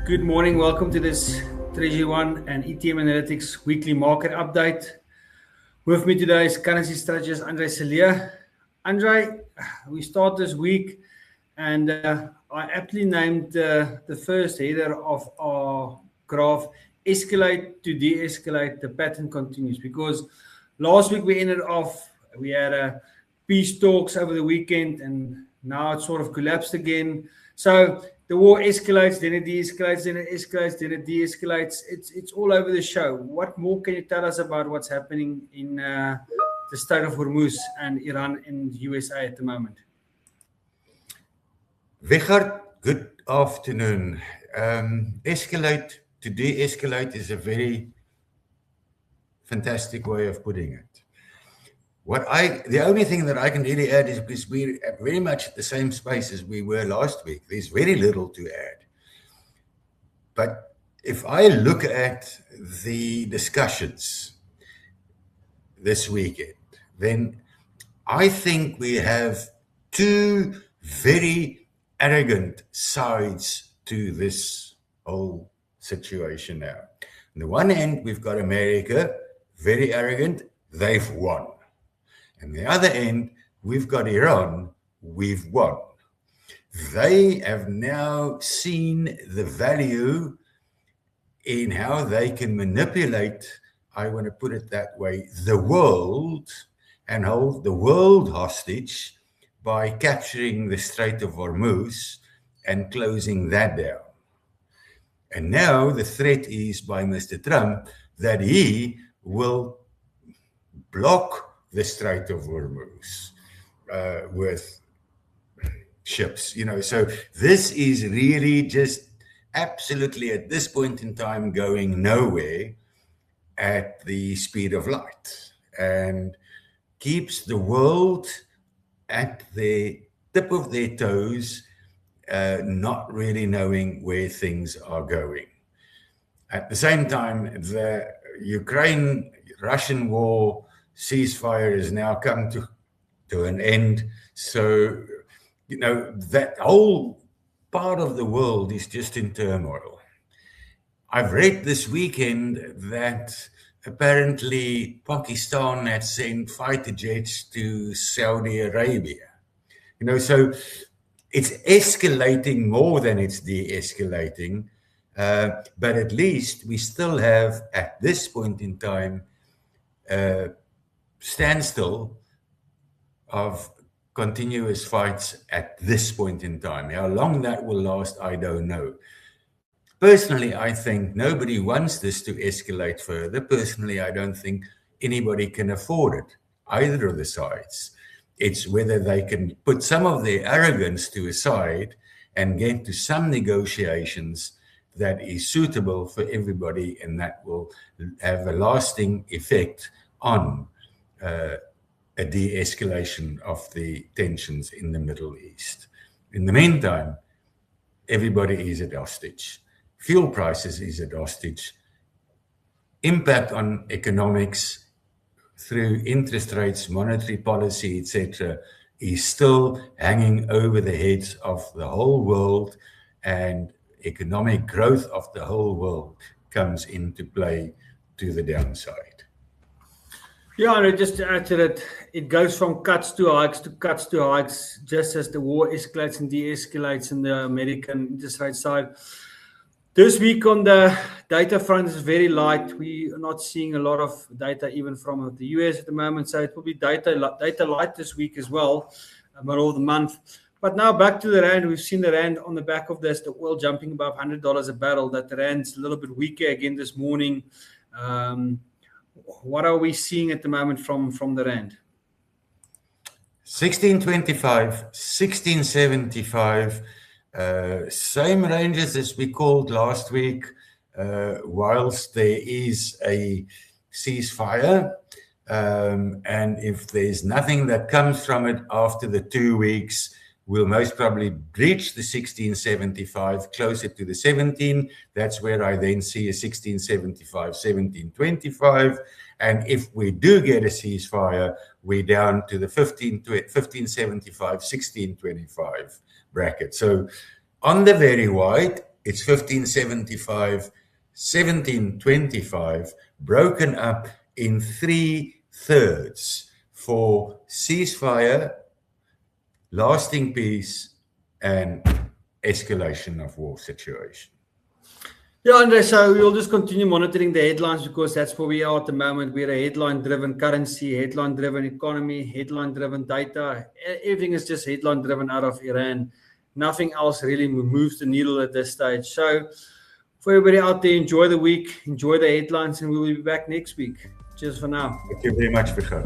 Good morning. Welcome to this Treasury One and ETM Analytics weekly market update. With me today is currency strategist Andre Cilliers. Andre, we start this week, and I aptly named the first header of our graph "Escalate to de-escalate. The pattern continues." Because last week we ended off, we had peace talks over the weekend, and now it sort of collapsed again. So the war escalates, then it de-escalates, then it escalates, then it de-escalates. It's all over the show. What more can you tell us about what's happening in the Strait of Hormuz and Iran and USA at the moment? Wichert, good afternoon. Escalate to de-escalate is a very fantastic way of putting it. The only thing that I can really add is because we're very much at the same space as we were last week. There's very little to add. But if I look at the discussions this weekend, then I think we have two very arrogant sides to this whole situation now. On the one hand, we've got America, very arrogant, they've won. And the other end, we've got Iran, we've won. They have now seen the value in how they can manipulate, I want to put it that way, the world and hold the world hostage by capturing the Strait of Hormuz and closing that down. And now the threat is by Mr. Trump that he will block the Strait of Hormuz with ships, So this is really just absolutely at this point in time going nowhere at the speed of light and keeps the world at the tip of their toes, not really knowing where things are going. At the same time, the Ukraine-Russian war ceasefire has now come to an end. So, that whole part of the world is just in turmoil. I've read this weekend that apparently Pakistan had sent fighter jets to Saudi Arabia. So it's escalating more than it's de-escalating. But at least we still have, at this point in time, standstill of continuous fights at this point in time. How long that will last, I don't know. Personally, I think nobody wants this to escalate further. Personally, I don't think anybody can afford it, either of the sides. It's whether they can put some of their arrogance to a side and get to some negotiations that is suitable for everybody, and that will have a lasting effect on a de-escalation of the tensions in the Middle East. In the meantime, everybody is at hostage. Fuel prices is at hostage. Impact on economics through interest rates, monetary policy, etc., is still hanging over the heads of the whole world, and economic growth of the whole world comes into play to the downside. Yeah, and just to add to that, it goes from cuts to hikes, just as the war escalates and de-escalates in the American interest rate side. This week on the data front is very light. We are not seeing a lot of data even from the US at the moment, so it will be data light this week as well, middle of the month. But now back to the rand. We've seen the rand on the back of this, the oil jumping above $100 a barrel. That the rand's a little bit weaker again this morning. What are we seeing at the moment from the rand? 1625, 1675, same ranges as we called last week, whilst there is a ceasefire. And if there's nothing that comes from it after the 2 weeks, we'll most probably breach the 1675, closer to the 17. That's where I then see a 1675, 1725. And if we do get a ceasefire, we're down to the 1575, 1625 bracket. So on the very wide, it's 1575, 1725, broken up in 3/3 for ceasefire, lasting peace, and escalation of war situation. Yeah, Andre, so we'll just continue monitoring the headlines because that's where we are at the moment. We're a headline-driven currency, headline-driven economy, headline-driven data. Everything is just headline-driven out of Iran. Nothing else really moves the needle at this stage. So for everybody out there, enjoy the week, enjoy the headlines, and we will be back next week. Cheers for now. Thank you very much, Viggo.